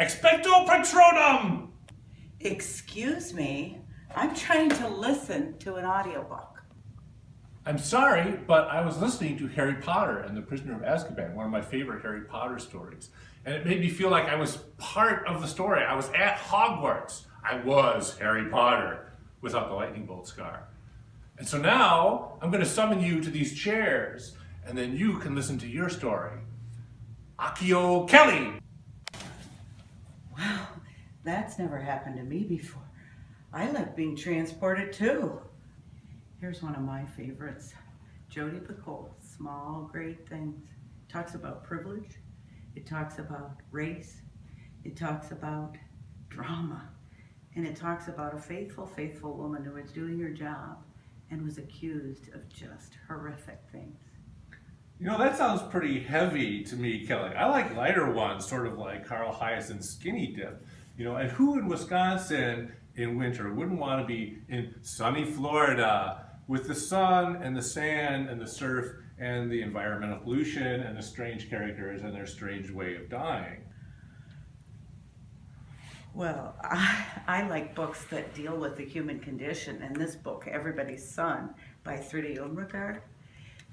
Expecto Patronum! Excuse me, I'm trying to listen to an audiobook. I'm sorry, but I was listening to Harry Potter and the Prisoner of Azkaban, one of my favorite Harry Potter stories. And it made me feel like I was part of the story. I was at Hogwarts. I was Harry Potter without the lightning bolt scar. And so now I'm going to summon you to these chairs, and then you can listen to your story. Akio Kelly! Wow, that's never happened to me before. I like being transported too. Here's one of my favorites. Jodi Picoult's Small Great Things. It talks about privilege. It talks about race. It talks about drama. And it talks about a faithful, faithful woman who was doing her job and was accused of just horrific things. You know, that sounds pretty heavy to me, Kelly. I like lighter ones, sort of like Carl Hiaasen's Skinny Dip. You know, and who in Wisconsin in winter wouldn't want to be in sunny Florida with the sun and the sand and the surf and the environmental pollution and the strange characters and their strange way of dying? Well, I like books that deal with the human condition, and this book, Everybody's Son, by Thrida Unregard,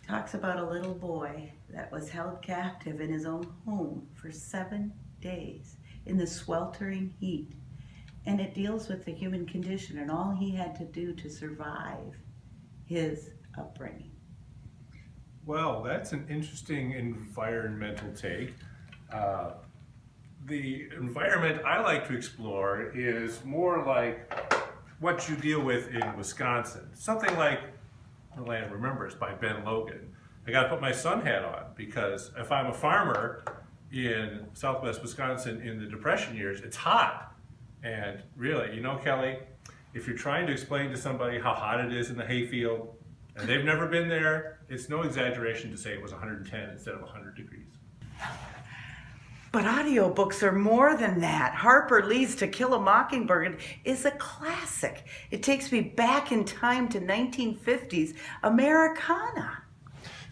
talks about a little boy that was held captive in his own home for 7 days in the sweltering heat. And it deals with the human condition and all he had to do to survive his upbringing. Well, that's an interesting environmental take. The environment I like to explore is more like what you deal with in Wisconsin. Something like The Land Remembers by Ben Logan. I got to put my sun hat on because if I'm a farmer in southwest Wisconsin in the Depression years, it's hot. And really, you know, Kelly, if you're trying to explain to somebody how hot it is in the hayfield and they've never been there, it's no exaggeration to say it was 110 instead of 100 degrees. But audiobooks are more than that. Harper Lee's To Kill a Mockingbird is a classic. It takes me back in time to 1950s Americana.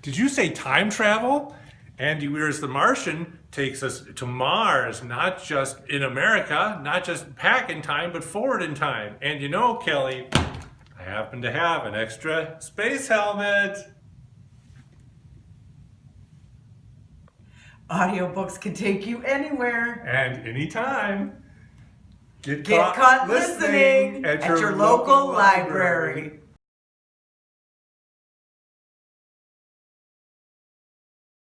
Did you say time travel? Andy Weir's The Martian takes us to Mars, not just in America, not just back in time, but forward in time. And you know, Kelly, I happen to have an extra space helmet. Audiobooks can take you anywhere. And anytime. Get Get caught listening at your local library.